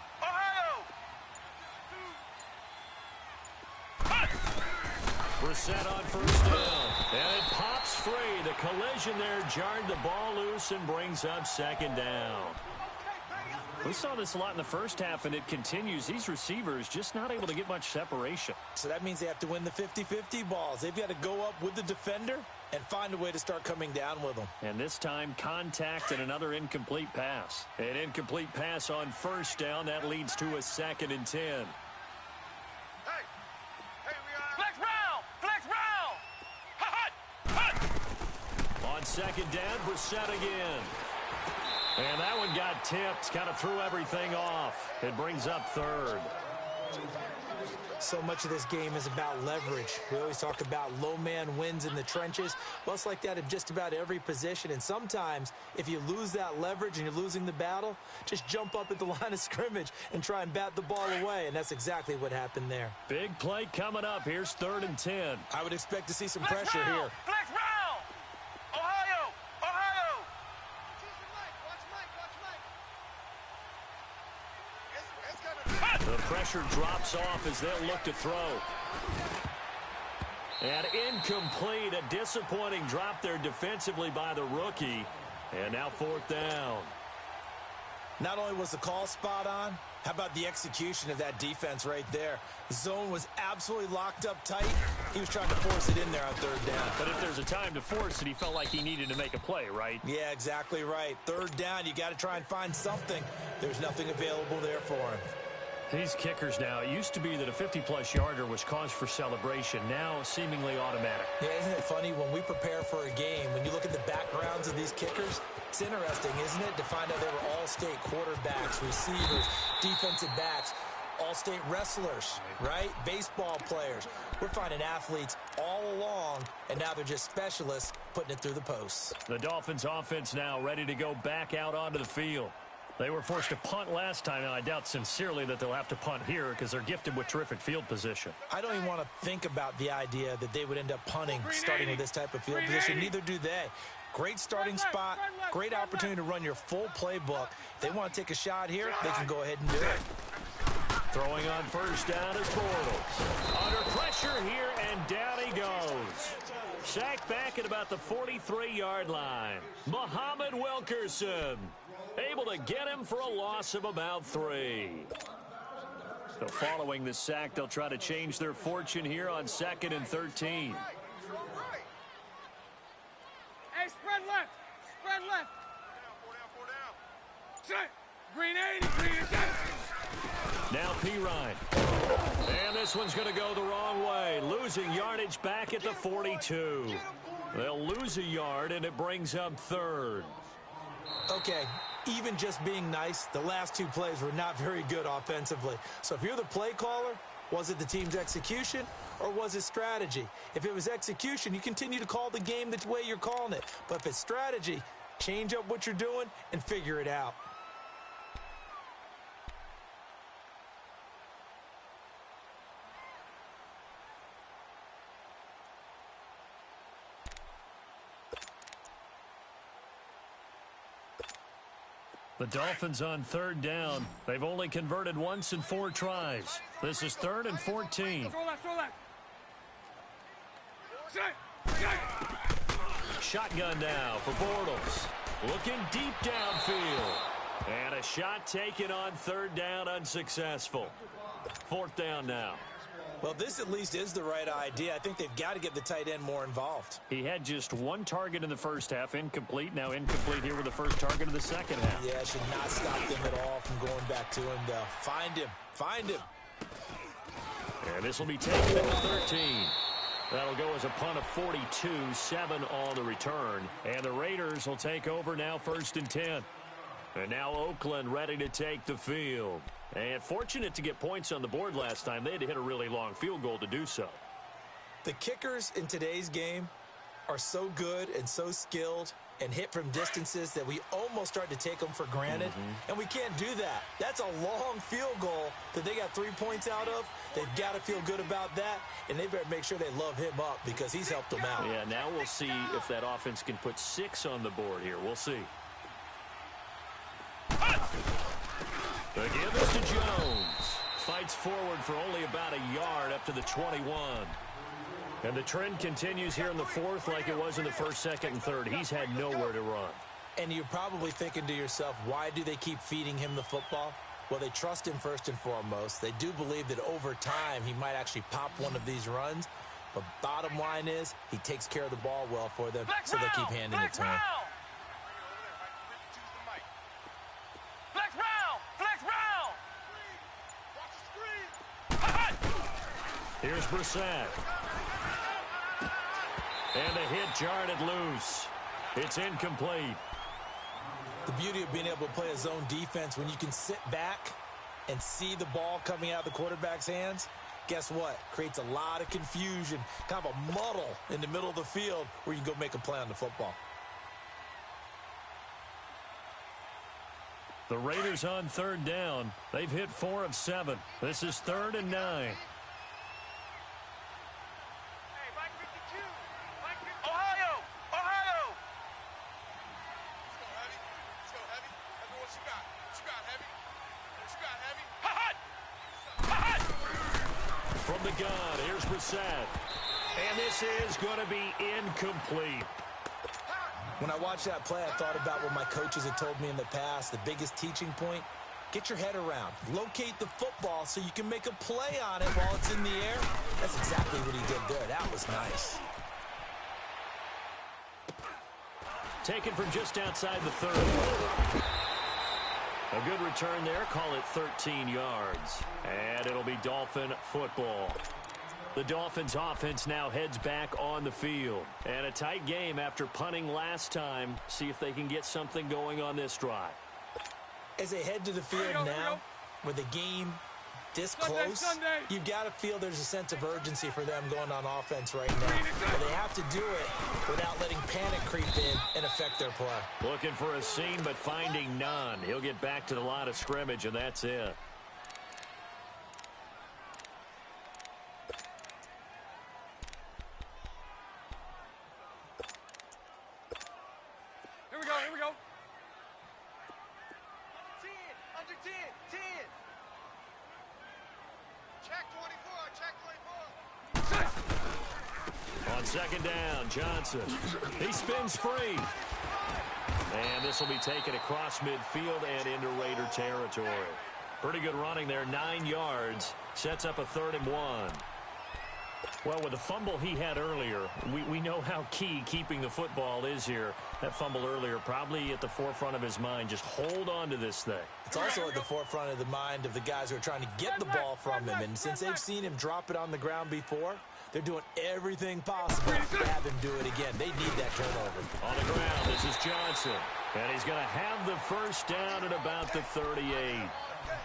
Brissett on first down, and it pops free. The collision there jarred the ball loose and brings up 2nd down. We saw this a lot in the first half, and it continues. These receivers just not able to get much separation. So that means they have to win the 50-50 balls. They've got to go up with the defender and find a way to start coming down with them. And this time, contact and another incomplete pass. An incomplete pass on first down. That leads to a 2nd and 10. Hey, flex round! Flex round! On 2nd down, Brissett again. And that one got tipped, kind of threw everything off. It brings up 3rd. So much of this game is about leverage. We always talk about low man wins in the trenches. Well, it's like that in just about every position. And sometimes, if you lose that leverage and you're losing the battle, just jump up at the line of scrimmage and try and bat the ball away. And that's exactly what happened there. Big play coming up. Here's 3rd and 10. I would expect to see some pressure here. Flex round! Ohio! The pressure drops off as they'll look to throw. And incomplete. A disappointing drop there defensively by the rookie. And now 4th down. Not only was the call spot on, how about the execution of that defense right there? The zone was absolutely locked up tight. He was trying to force it in there on 3rd down. But if there's a time to force it, he felt like he needed to make a play, right? Yeah, exactly right. 3rd down, you got to try and find something. There's nothing available there for him. These kickers now, it used to be that a 50-plus yarder was cause for celebration. Now, seemingly automatic. Yeah, isn't it funny? When we prepare for a game, when you look at the backgrounds of these kickers, it's interesting, isn't it, to find out they were all-state quarterbacks, receivers, defensive backs, all-state wrestlers, right? Baseball players. We're finding athletes all along, and now they're just specialists putting it through the posts. The Dolphins offense now ready to go back out onto the field. They were forced to punt last time, and I doubt sincerely that they'll have to punt here because they're gifted with terrific field position. I don't even want to think about the idea that they would end up punting starting with this type of field position. Neither do they. Great starting spot, great opportunity to run your full playbook. If they want to take a shot here, they can go ahead and do it. Throwing on first down is Bortles. Under pressure here, and down he goes. Sacked back at about the 43-yard line. Muhammad Wilkerson able to get him for a loss of about 3. So following the sack, they'll try to change their fortune here on 2nd and 13. Hey, spread left. Spread left. Four down. Set. Green 80, green 80. Now Pirine. And this one's going to go the wrong way. Losing yardage back at the 42. They'll lose a yard, and it brings up 3rd. Okay, even just being nice, the last 2 plays were not very good offensively. So if you're the play caller, was it the team's execution or was it strategy? If it was execution, you continue to call the game the way you're calling it. But if it's strategy, change up what you're doing and figure it out. The Dolphins on third down. They've only converted once in 4 tries. This is 3rd and 14. Shotgun now for Bortles. Looking deep downfield. And a shot taken on 3rd down, unsuccessful. 4th down now. Well, this at least is the right idea. I think they've got to get the tight end more involved. He had just 1 target in the first half, incomplete. Now incomplete here with the first target of the second half. Yeah, should not stop them at all from going back to him, though. Find him. Find him. And this will be taken at 13. That'll go as a punt of 42, 7 on the return. And the Raiders will take over now 1st and 10. And now Oakland ready to take the field. And fortunate to get points on the board last time. They had to hit a really long field goal to do so. The kickers in today's game are so good and so skilled and hit from distances that we almost start to take them for granted. And we can't do that. That's a long field goal that they got 3 points out of. They've got to feel good about that, and they better make sure they love him up because he's helped them out. Yeah, now we'll see if that offense can put 6 on the board here. We'll see. The give is to Jones. Fights forward for only about a yard up to the 21. And the trend continues here in the 4th like it was in the 1st, 2nd, and 3rd. He's had nowhere to run. And you're probably thinking to yourself, why do they keep feeding him the football? Well, they trust him first and foremost. They do believe that over time he might actually pop one of these runs. But bottom line is he takes care of the ball well for them, so they'll keep handing it to him. Here's Brissett. And the hit jarred it loose. It's incomplete. The beauty of being able to play a zone defense when you can sit back and see the ball coming out of the quarterback's hands, guess what? Creates a lot of confusion, kind of a muddle in the middle of the field where you can go make a play on the football. The Raiders on 3rd down. They've hit 4 of 7. This is 3rd and 9. From the gun, here's Brissett. And this is going to be incomplete. When I watched that play, I thought about what my coaches had told me in the past. The biggest teaching point, get your head around. Locate the football so you can make a play on it while it's in the air. That's exactly what he did there. That was nice. Taken from just outside the 30. A good return there. Call it 13 yards. And it'll be Dolphin football. The Dolphins offense now heads back on the field. And a tight game after punting last time. See if they can get something going on this drive. As they head to the field now, with the game this close, you've got to feel there's a sense of urgency for them going on offense right now. But they have to do it without letting panic creep in and affect their play. Looking for a seam, but finding none. He'll get back to the line of scrimmage, and that's it. Here we go, here we go. 10, under 10, 10. Check 24, check 24. On 2nd down, Johnson. He spins free. And this will be taken across midfield and into Raider territory. Pretty good running there, 9 yards. Sets up a 3rd and 1. Well, with the fumble he had earlier, we know how key keeping the football is here. That fumble earlier probably at the forefront of his mind. Just hold on to this thing. It's also at the forefront of the mind of the guys who are trying to get the ball from him. And since they've seen him drop it on the ground before, they're doing everything possible to have him do it again. They need that turnover. On the ground, this is Johnson. And he's going to have the first down at about the 38.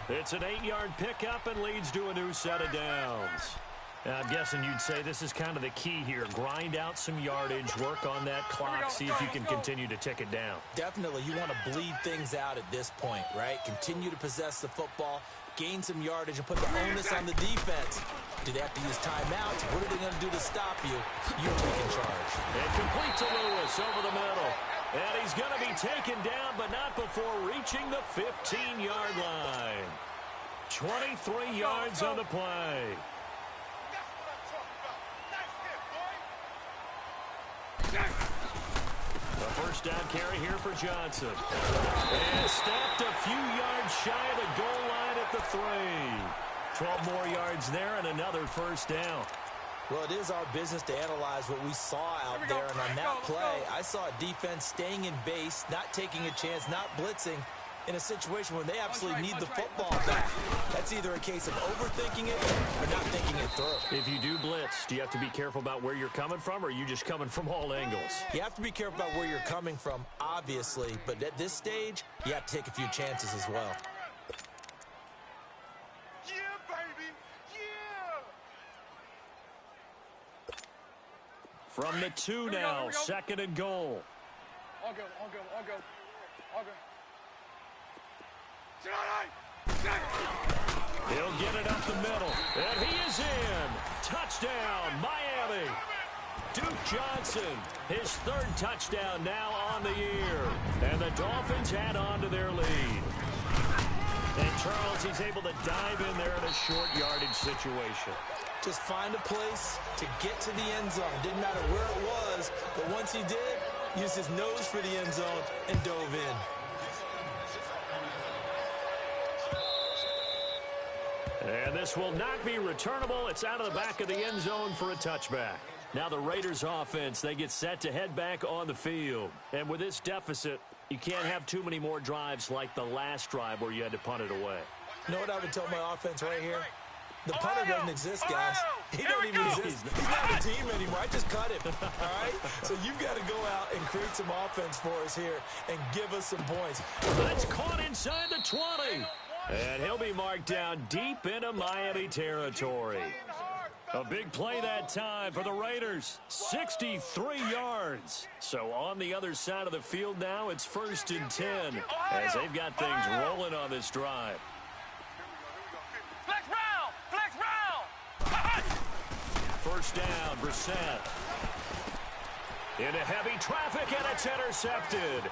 It's an 8-yard pickup and leads to a new set of downs. Now, I'm guessing you'd say this is kind of the key here. Grind out some yardage, work on that clock, see if you can continue to tick it down. Definitely. You want to bleed things out at this point, right? Continue to possess the football, gain some yardage, and put the onus on the defense. Do they have to use timeouts? What are they going to do to stop you? You're taking charge. And complete to Lewis over the middle. And he's going to be taken down, but not before reaching the 15-yard line. 23 yards on the play. That's what I'm talking about. Nice hit, boy. The first down carry here for Johnson. And stopped a few yards shy of the goal line at the 3. 12 more yards there and another first down. Well, it is our business to analyze what we saw out there. And on that play, I saw a defense staying in base, not taking a chance, not blitzing in a situation where they absolutely need the football back. That's either a case of overthinking it or not thinking it through. If you do blitz, do you have to be careful about where you're coming from, or are you just coming from all angles? You have to be careful about where you're coming from, obviously. But at this stage, you have to take a few chances as well. Yeah, baby. Yeah. From the 2 now, second and goal. I'll go. He'll get it up the middle, and he is in. Touchdown, Miami. Duke Johnson, his 3rd touchdown now on the year. And the Dolphins add on to their lead. And Charles, he's able to dive in there in a short yardage situation. Just find a place to get to the end zone. Didn't matter where it was, but once he did, used his nose for the end zone and dove in. And this will not be returnable. It's out of the back of the end zone for a touchback. Now the Raiders offense, they get set to head back on the field. And with this deficit, you can't have too many more drives like the last drive where you had to punt it away. You know what I would tell my offense right here? The punter doesn't exist, guys. He don't even exist. He's not a team anymore. I just cut him, all right? So you've got to go out and create some offense for us here and give us some points. That's caught inside the 20. And he'll be marked down deep into Miami territory. A big play that time for the Raiders. 63 yards. So on the other side of the field now, it's 1st and 10 as they've got things rolling on this drive. Flex round. First down, Brissett. Into heavy traffic, and it's intercepted.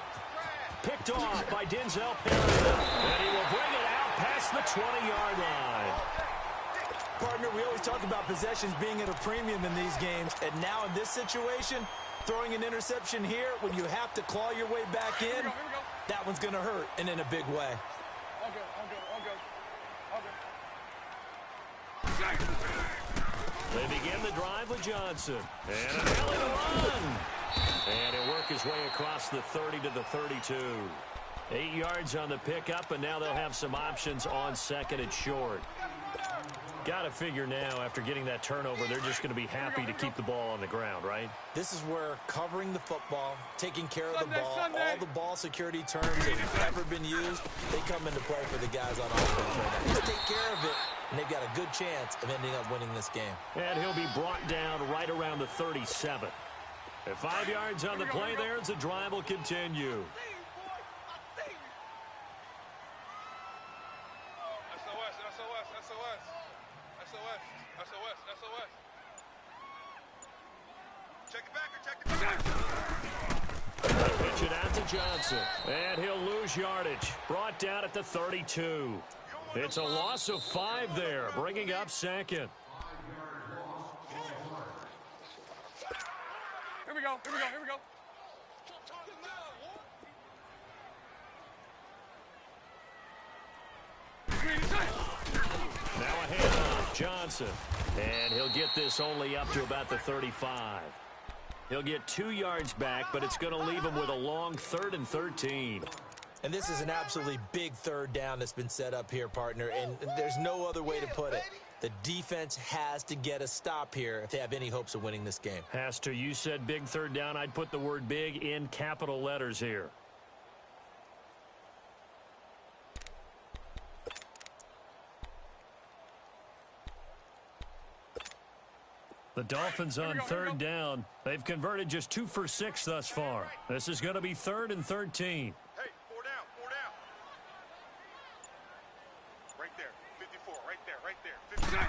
Picked off by Denzel Perry. And he will bring it out past the 20-yard line. Partner, we always talk about possessions being at a premium in these games. And now in this situation, throwing an interception here when you have to claw your way back in, that one's going to hurt, and in a big way. I'll go. They begin the drive with Johnson. And an alley to run. And he'll work his way across the 30 to the 32. 8 yards on the pickup, and now they'll have some options on second and short. Got to figure now, after getting that turnover, they're just going to be happy to keep the ball on the ground, right? This is where covering the football, taking care of the ball, all the ball security terms that have ever been used, they come into play for the guys on offense right now. Just take care of it, and they've got a good chance of ending up winning this game. And he'll be brought down right around the 37. At 5 yards on the play there, as the drive will continue. Pitch it out to Johnson. And he'll lose yardage. Brought down at the 32. It's a loss of 5 there, bringing up second. Here we go. Now a handoff, Johnson. And he'll get this only up to about the 35. He'll get 2 yards back, but it's going to leave him with a long 3rd and 13. And this is an absolutely big 3rd down that's been set up here, partner, and there's no other way to put it. The defense has to get a stop here if they have any hopes of winning this game. Has to. You said big 3rd down. I'd put the word big in capital letters here. The Dolphins on 3rd down. They've converted just 2 for 6 thus far. This is going to be 3rd and 13. Hey, 4 down. Right there, 54, right there, 59.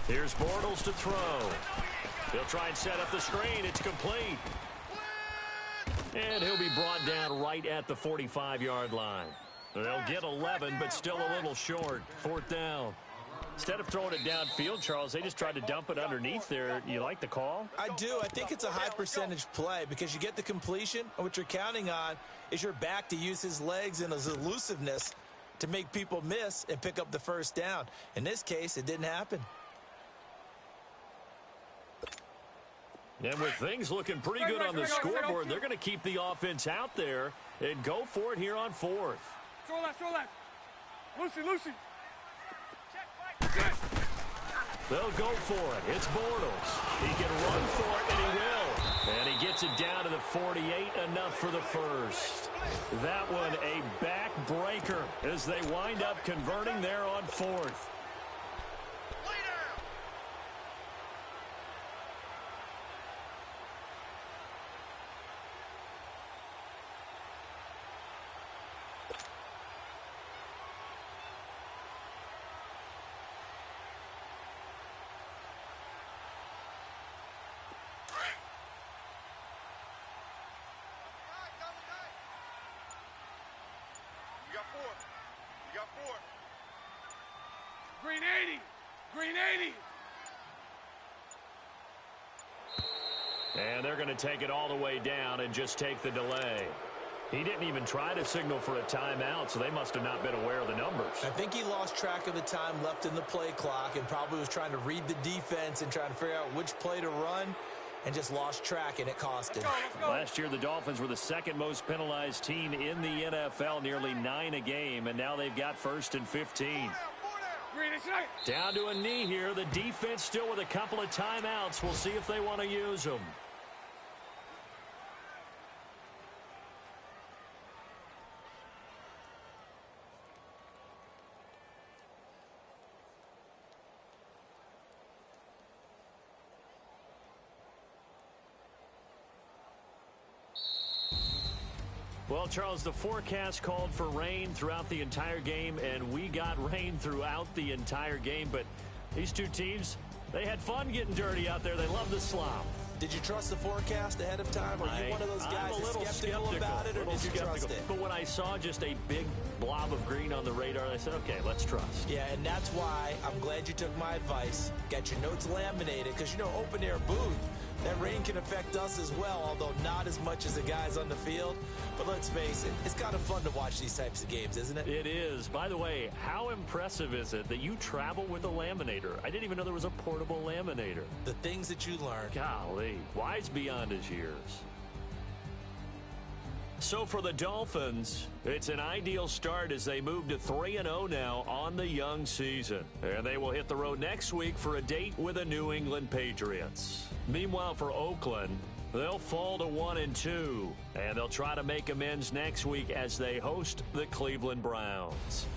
Here's Bortles to throw. He'll try and set up the screen. It's complete. And he'll be brought down right at the 45-yard line. They'll get 11, but still a little short. 4th down. Instead of throwing it downfield, Charles, they just tried to dump it underneath there. You like the call? I do. I think it's a high percentage play because you get the completion, and what you're counting on is your back to use his legs and his elusiveness to make people miss and pick up the 1st down. In this case, it didn't happen. And with things looking pretty good on the scoreboard, they're going to keep the offense out there and go for it here on 4th. Throw left. Lucy. They'll go for it. It's Bortles. He can run for it, and he will. And he gets it down to the 48, enough for the 1st. That one a backbreaker as they wind up converting there on 4th. We got 4. Green 80. And they're going to take it all the way down and just take the delay. He didn't even try to signal for a timeout, so they must have not been aware of the numbers. I think he lost track of the time left in the play clock and probably was trying to read the defense and trying to figure out which play to run and just lost track, and it cost him. Last year, the Dolphins were the 2nd most penalized team in the NFL, nearly 9 a game, and now they've got 1st and 15. Down to a knee here. The defense still with a couple of timeouts. We'll see if they want to use them. Well, Charles, the forecast called for rain throughout the entire game, and we got rain throughout the entire game. But these two teams, they had fun getting dirty out there. They love the slop. Did you trust the forecast ahead of time? Are you one of those guys that's skeptical about it, or did you trust it? But when I saw just a big blob of green on the radar, I said, okay, let's trust. Yeah, and that's why I'm glad you took my advice. Got your notes laminated, because, you know, open-air booth, that rain can affect us as well, although not as much as the guys on the field. But let's face it, it's kind of fun to watch these types of games, isn't it? It is. By the way, how impressive is it that you travel with a laminator? I didn't even know there was a portable laminator. The things that you learn. Golly, wise beyond his years. So for the Dolphins, it's an ideal start as they move to 3-0 now on the young season. And they will hit the road next week for a date with the New England Patriots. Meanwhile, for Oakland, they'll fall to 1-2, and they'll try to make amends next week as they host the Cleveland Browns.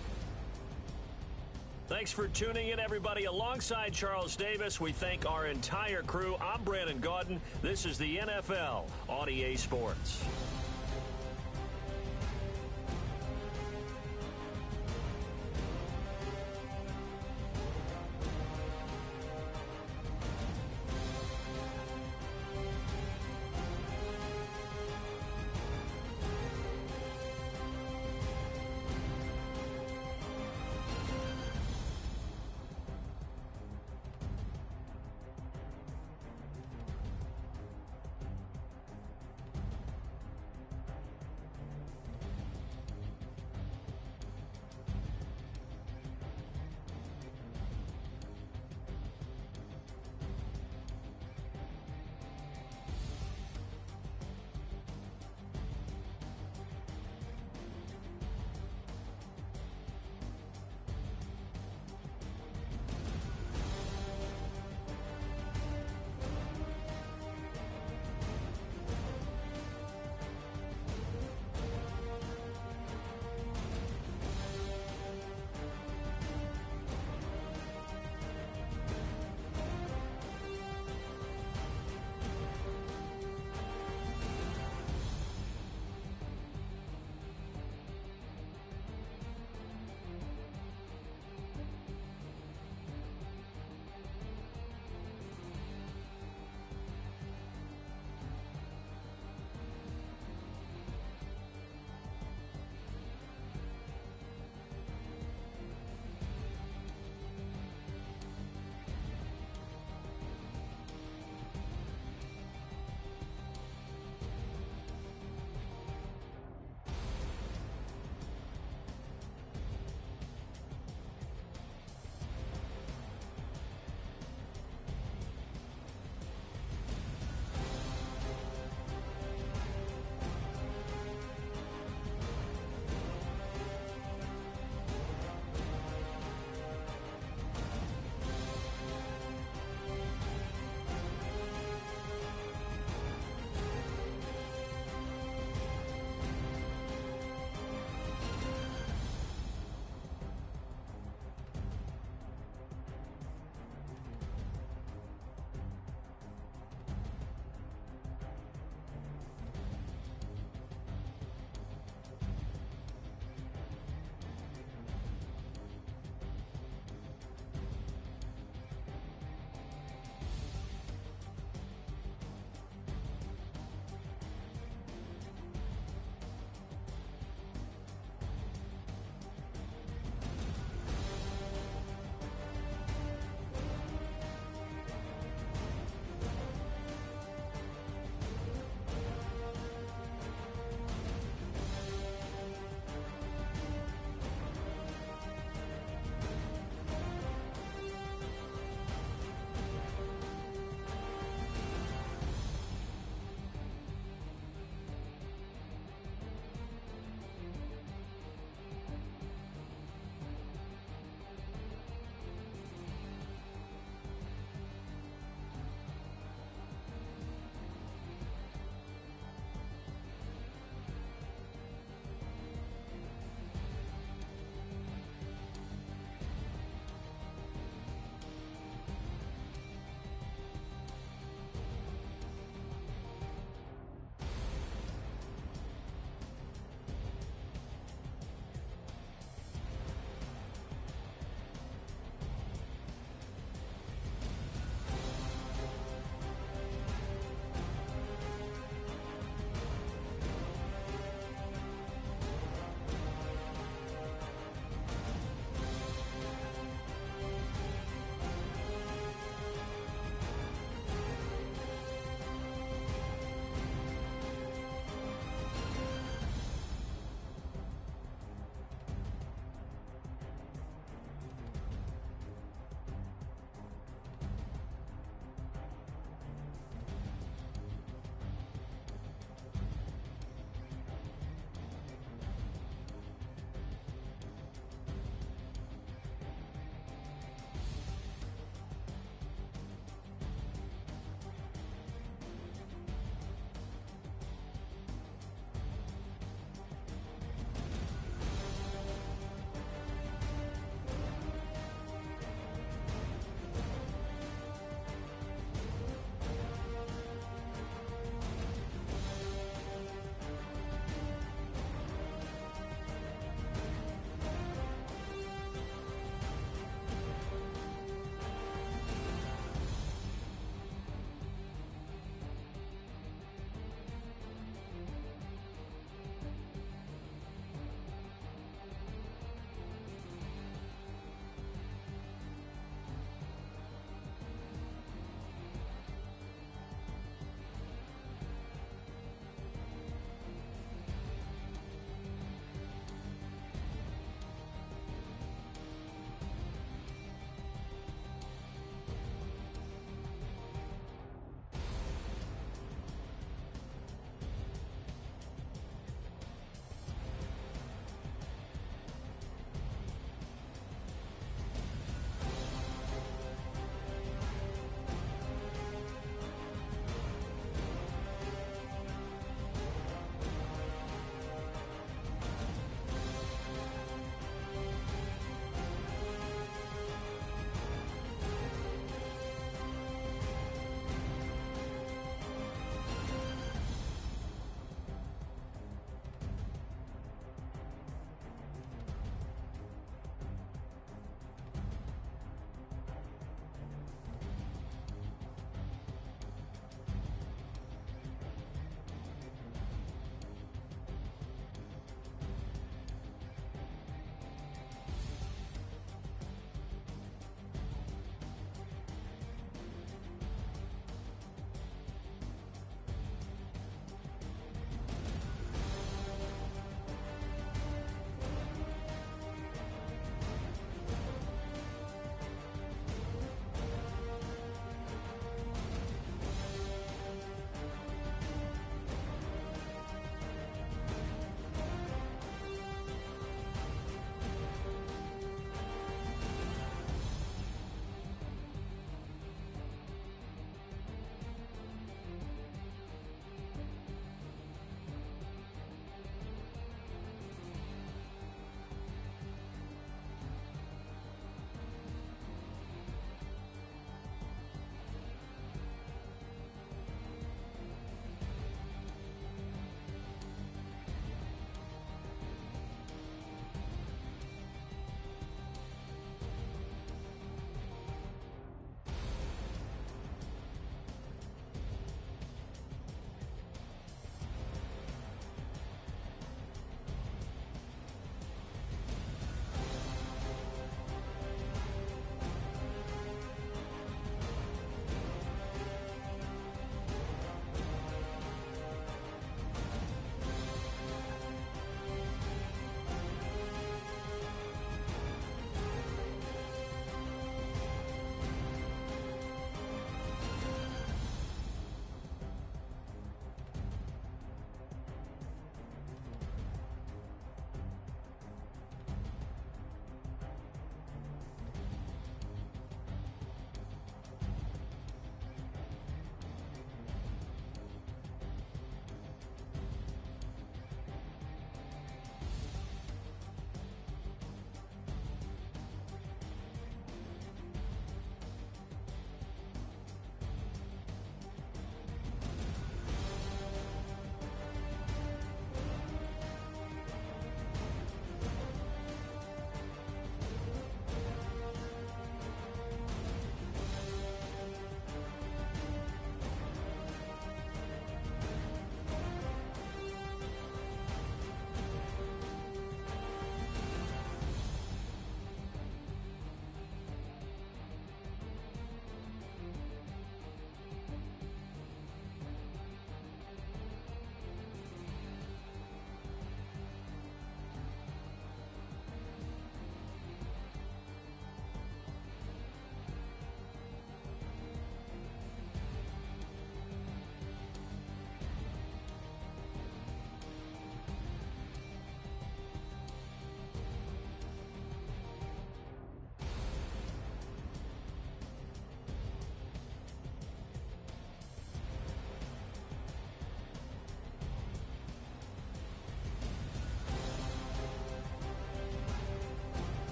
Thanks for tuning in, everybody. Alongside Charles Davis, we thank our entire crew. I'm Brandon Gaudin. This is the NFL on EA Sports.